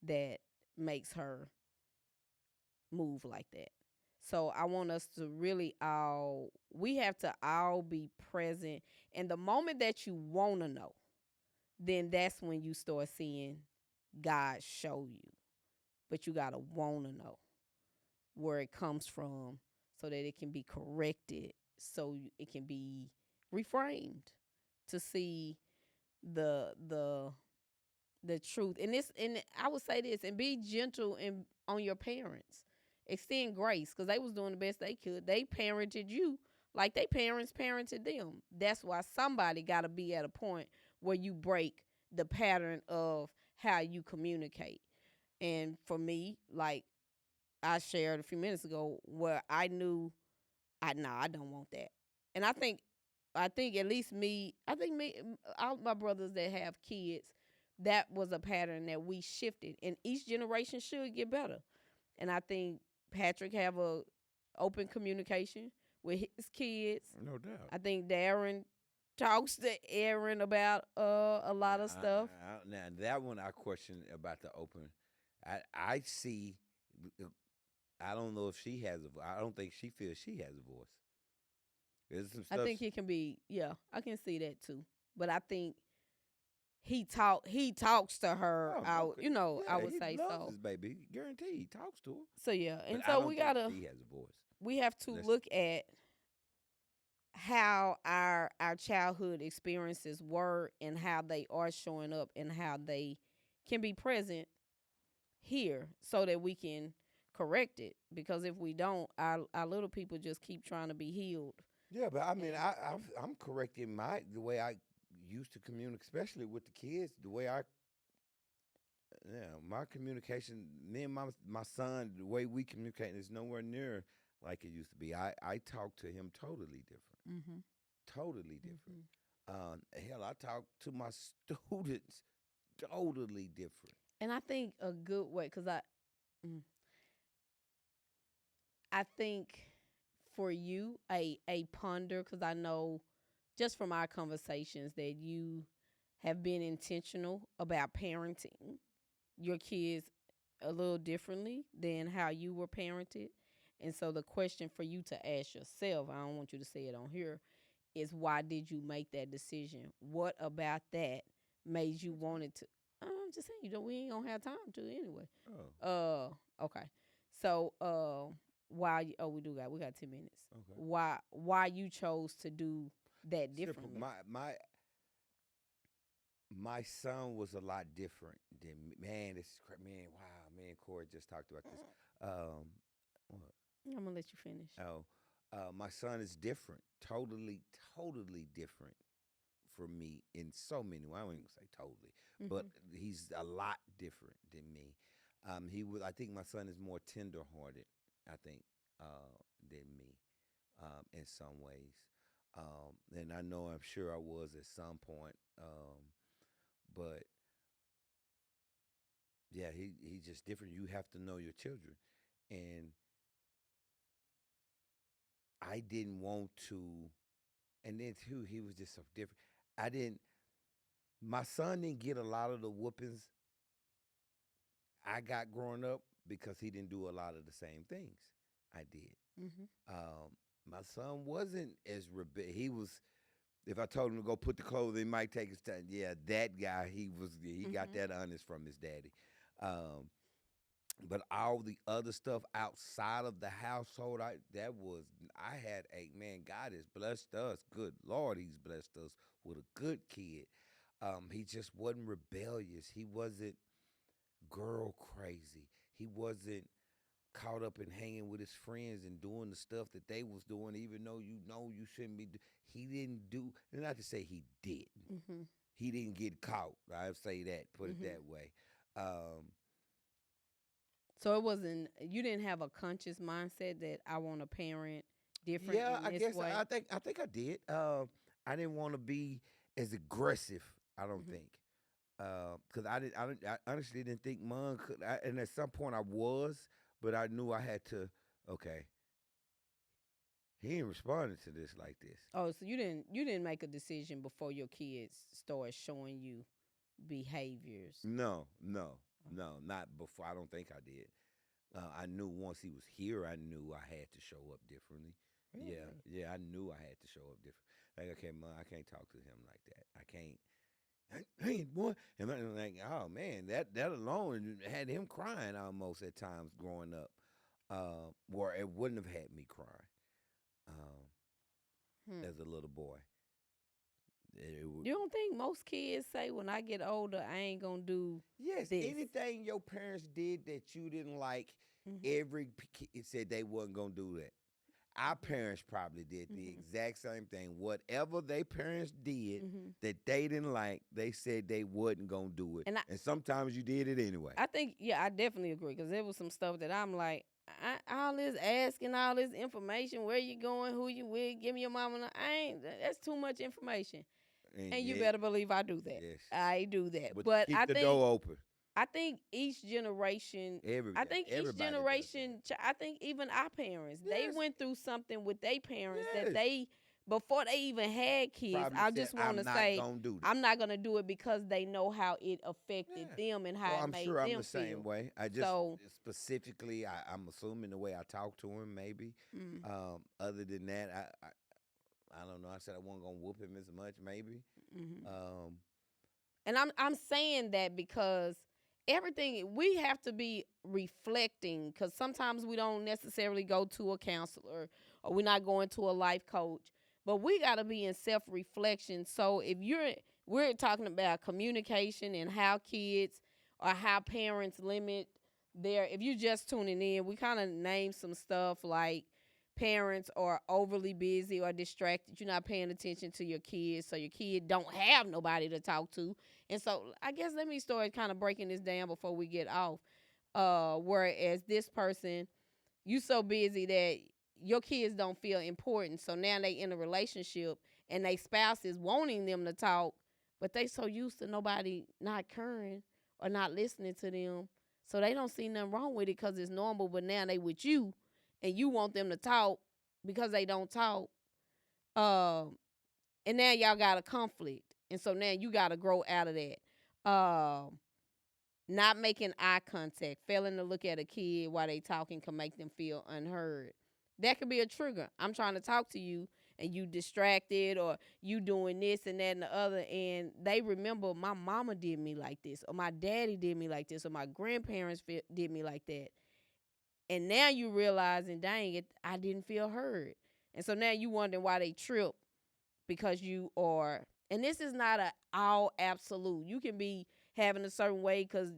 that makes her move like that. So I want us to really we have to all be present. And the moment that you want to know, then that's when you start seeing God show you. But you got to want to know where it comes from so that it can be corrected, so it can be reframed to see the the truth. And I would say this, and be gentle on your parents. Extend grace because they was doing the best they could. They parented you like they parents parented them. That's why somebody got to be at a point where you break the pattern of how you communicate. And for me, like I shared a few minutes ago, where I knew I don't want that. And I think at least me, I think me, all my brothers that have kids, that was a pattern that we shifted, and each generation should get better. And I think Patrick have a open communication with his kids. No doubt. I think Darren talks to Aaron about a Now, lot of stuff. now that one I question about the open. I see. I don't know if she has a. I don't think she feels she has a voice. There's some I stuff. think it can be, yeah, I can see that too. But I think he talks to her Oh, out, okay. I Yeah, would he say loves so. his baby. Guaranteed, he talks to her. So yeah, But and I so don't think she has a voice. we have to Unless, look at how our childhood experiences were and how they are showing up and how they can be present here so that we can correct it, because if we don't, our little people just keep trying to be healed. yeah, but I mean, And I'm correcting the way I used to communicate, especially with the kids. The way I, yeah, my communication, me and my son, the way we communicate is nowhere near like it used to be. I talk to him totally different, mhm, totally different. mhm. Hell, I talk to my students totally different. And I think a good way, because mm, I think for you, a ponder, because I know just from our conversations that you have been intentional about parenting your kids a little differently than how you were parented. And so the question for you to ask yourself, I don't want you to say it on here, is why did you make that decision? What about that made you want it to? I'm just saying, we ain't gonna have time to anyway. Oh, Okay. So, why? We got 10 minutes. okay. Why you chose to do that Simple. differently? My son was a lot different than me. Man. Man. Wow, man. Corey just talked about this. What? I'm gonna let you finish. Oh, my son is different. Totally, totally different from me in so many ways. I won't even say totally, but he's a lot different than me. He was. I think my son is more tenderhearted. I think than me, in some ways. And I know I'm sure I was at some point. But yeah, he's just different. You have to know your children, and I didn't want to. And then too, he was just so different. I didn't. My son didn't get a lot of the whoopings I got growing up because he didn't do a lot of the same things I did. Mm-hmm. My son wasn't as he was. If I told him to go put the clothes, he might take his time. Yeah, that guy, he was. He got that honest from his daddy. Um, but all the other stuff outside of the household, I had a man. God has blessed us. Good Lord, He's blessed us with a good kid. He just wasn't rebellious. He wasn't girl crazy. He wasn't caught up in hanging with his friends and doing the stuff that they was doing, even though you shouldn't be. He didn't do. Not to say he did. Mm-hmm. He didn't get caught. I'll say that. Put it Mm-hmm. that way. So it wasn't. You didn't have a conscious mindset that I want to parent different Yeah, in I this guess way. I think I did. I didn't want to be as aggressive. I don't Mm-hmm. think because I honestly didn't think mom could. And at some point I was, but I knew I had to. Okay, he ain't responding to this like this. Oh, so you didn't make a decision before your kids started showing you behaviors. No, no, Oh, no, not before. I don't think I did. I knew once he was here, I knew I had to show up differently. Yeah, really? yeah, I knew I had to show up different. Like, okay, mom, I can't talk to him like that. I can't. Hey, boy, and I'm like, oh man, that alone had him crying almost at times growing up, where it wouldn't have had me cry Hmm. as a little boy. You don't think most kids say when I get older I ain't gonna do Yes, this? anything your parents did that you didn't like, Mm-hmm. every kid said they wasn't gonna do that. Our parents probably did the Mm-hmm. exact same thing. Whatever their parents did Mm-hmm. that they didn't like, they said they wasn't gonna do it. And And sometimes you did it anyway. I think, yeah, I definitely agree because there was some stuff that I'm like, all this asking, all this information, where you going, who you with, give me your mama. I ain't. That's too much information, And and you yeah, better believe I do that. yes. I do that, But but keep the door open. I think each generation. I think each Everybody does that. generation. I think even our parents, they Yes. went through something with their parents that Yes. they before they even had kids. Probably I said, just want I'm to not say gonna do that. I'm not gonna do it because they know how it affected Yeah. them and So how it I'm made sure I'm them the same feel. way. I just So, specifically, I'm assuming the way I talk to him, maybe. mm, Other than that, I don't know. I said I wasn't gonna whoop him as much, maybe. mhm. Um, And I'm saying that because everything we have to be reflecting because sometimes we don't necessarily go to a counselor or we're not going to a life coach, but we got to be in self reflection. So if we're talking about communication and how kids or how parents limit their. If you just tuning in, we kind of name some stuff like parents are overly busy or distracted. You're not paying attention to your kids, so your kid don't have nobody to talk to. And so I guess let me start kind of breaking this down before we get off. Whereas this person, you so busy that your kids don't feel important. So now they in a relationship and they spouse is wanting them to talk, but they so used to nobody not caring or not listening to them. So they don't see nothing wrong with it because it's normal. But now they with you and you want them to talk because they don't talk. Um, and now y'all got a conflict. And so now you got to grow out of that. Um, Not making eye contact, failing to look at a kid while they talking can make them feel unheard. That could be a trigger. I'm trying to talk to you and you distracted, or you doing this and that and the other, and they remember my mama did me like this, or my daddy did me like this, or my grandparents did me like that. And now you realizing, dang it, I didn't feel heard. And so now you wondering why they trip, because you are, and this is not a all absolute. You can be having a certain way because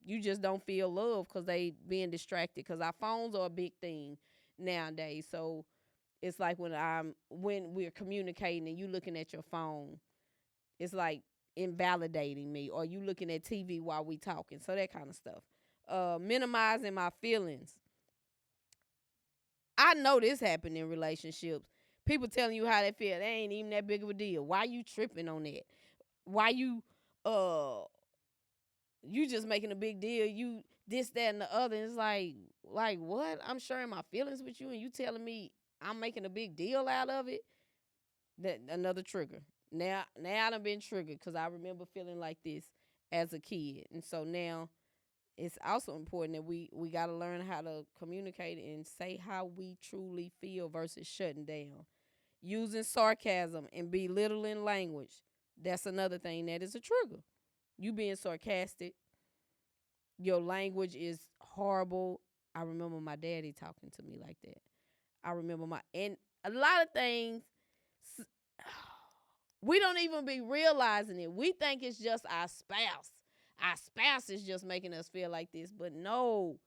you just don't feel love because they being distracted, because our phones are a big thing nowadays. So it's like when we're communicating and you looking at your phone, it's like invalidating me, or you looking at TV while we talking. So that kind of stuff. Minimizing my feelings. I know this happened in relationships. People telling you how they feel. They ain't even that big of a deal. Why you tripping on that? Why uh you just making a big deal? You this, that, and the other. And it's like what? I'm sharing my feelings with you and you telling me I'm making a big deal out of it? That another trigger. Now I done been triggered because I remember feeling like this as a kid. And so now it's also important that we got to learn how to communicate and say how we truly feel versus shutting down. Using sarcasm and belittling language, that's another thing that is a trigger. You being sarcastic, your language is horrible. I remember my daddy talking to me like that. I remember and a lot of things we don't even be realizing it. We think it's just our spouse. Our spouse is just making us feel like this. But no,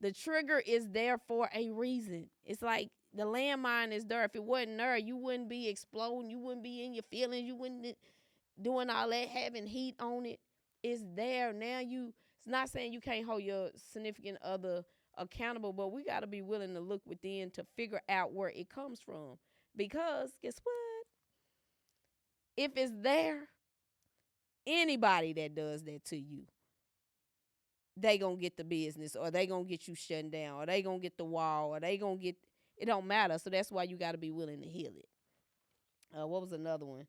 the trigger is there for a reason. It's like the landmine is there. If it wasn't there, you wouldn't be exploding. You wouldn't be in your feelings. You wouldn't be doing all that, having heat on it. It's there. Now it's not saying you can't hold your significant other accountable, but we got to be willing to look within to figure out where it comes from. Because guess what? If it's there, anybody that does that to you, they gonna get the business, or they gonna get you shutting down, or they gonna get the wall, or they gonna get, it don't matter. So that's why you gotta be willing to heal it. What was another one?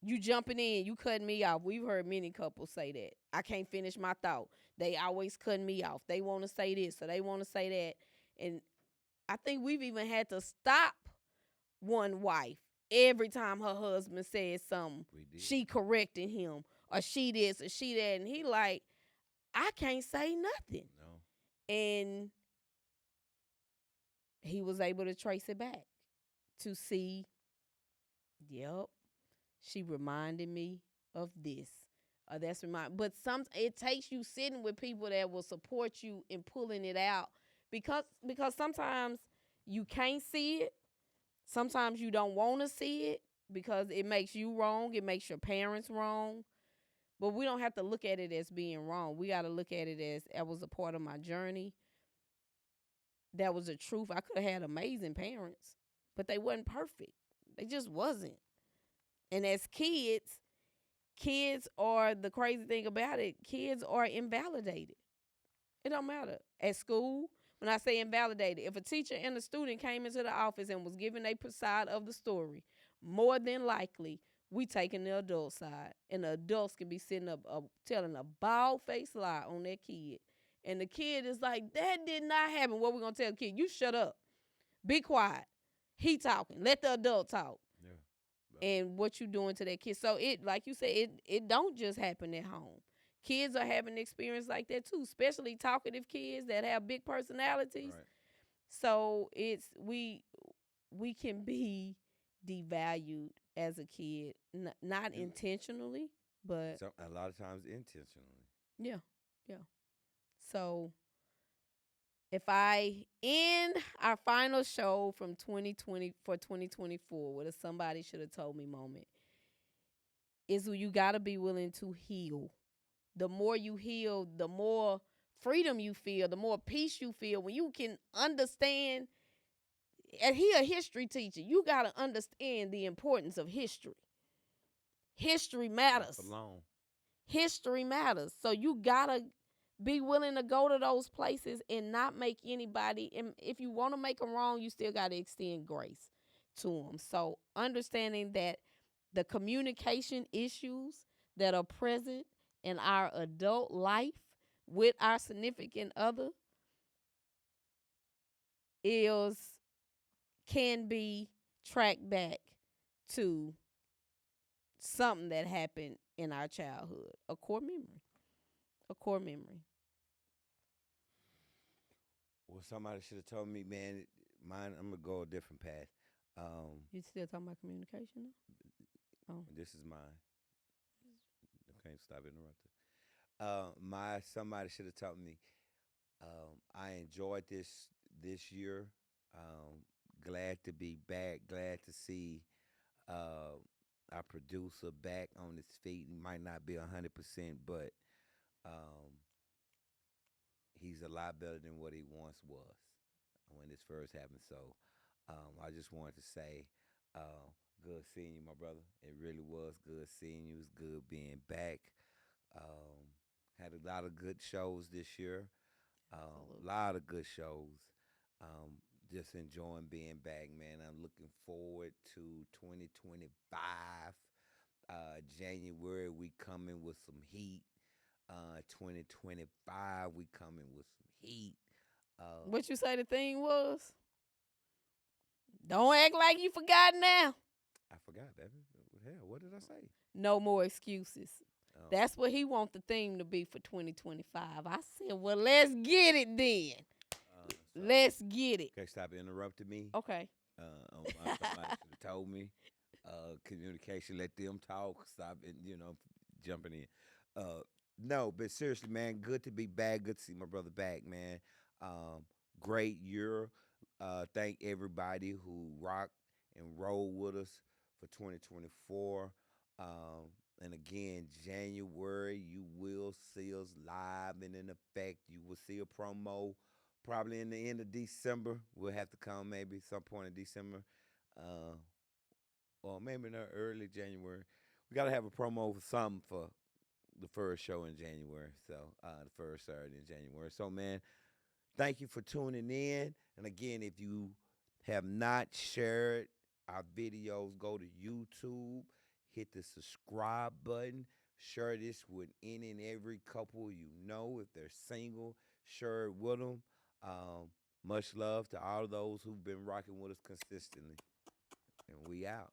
You jumping in, you cutting me off. We've heard many couples say that. I can't finish my thought. They always cutting me off. They want to say this, or they want to say that. And I think we've even had to stop one wife every time her husband said something. She correcting him, or she this, or she that. And he like, I can't say nothing. No. And he was able to trace it back to see, yep, she reminded me of this. That's but it takes you sitting with people that will support you in pulling it out, because sometimes you can't see it. Sometimes you don't want to see it because it makes you wrong. It makes your parents wrong. But we don't have to look at it as being wrong. We got to look at it as that was a part of my journey. That was the truth. I could have had amazing parents, but they wasn't perfect. They just wasn't. And as kids are, the crazy thing about it, kids are invalidated. It don't matter. At school, when I say invalidated, if a teacher and a student came into the office and was given a side of the story, more than likely, we taking the adult side. And the adults can be sitting up telling a bald-faced lie on their kid. And the kid is like, that did not happen. What we going to tell the kid? You shut up. Be quiet. He talking. Let the adult talk. Yeah. And what you doing to that kid. So it, like you said, it don't just happen at home. Kids are having an experience like that too, especially talkative kids that have big personalities. Right. So it's we can be devalued as a kid, not intentionally, but a lot of times intentionally. Yeah, yeah. So if I end our final show from 2020 for 2024 with a somebody should have told me moment, is you got to be willing to heal. The more you heal, the more freedom you feel, the more peace you feel. When you can understand, and he a history teacher, you got to understand the importance of history. History matters. History matters. So you got to be willing to go to those places and not make anybody, and if you want to make them wrong, you still got to extend grace to them. So understanding that the communication issues that are present in our adult life with our significant other is can be tracked back to something that happened in our childhood, a core memory, a core memory. Well, somebody should have told me, man. Mine, I'm gonna go a different path. You still talking about communication? Oh, This is mine. I can't stop interrupting. My somebody should have told me. I enjoyed this year. Um, Glad to be back. Glad to see uh, our producer back on his feet. He might not be 100%, but um, he's a lot better than what he once was when this first happened. So I just wanted to say, uh, good seeing you, my brother. It really was good seeing you. It's good being back. Um, had a lot of good shows this year. A absolutely. lot of good shows. Um, just enjoying being back, man. I'm looking forward to 2025. January, we coming with some heat. 2025, we coming with some heat. Uh, What you say the thing was? Don't act like you forgot now. I forgot, baby. Hell, what did I say? No more excuses. Oh, That's what he want the theme to be for 2025. I said, well, let's get it then. so Let's get it. okay, stop interrupting me. Okay. Somebody should have told me. Communication, let them talk. Stop it, jumping in. No, but seriously, man, good to be back. Good to see my brother back, man. Um, Great year. Thank everybody who rocked and rolled with us for 2024. Um, and again, January, you will see us live and in effect. You will see a promo probably in the end of December. We'll have to come maybe some point in December, uh, or maybe in the early January. We got to have a promo for something for the first show in January. So the first Saturday in January. So man, thank you for tuning in. And again, if you have not shared our videos, go to YouTube, hit the subscribe button, share this with any and every couple you know. If they're single, share it with them. Um, Much love to all those who've been rocking with us consistently. And we out.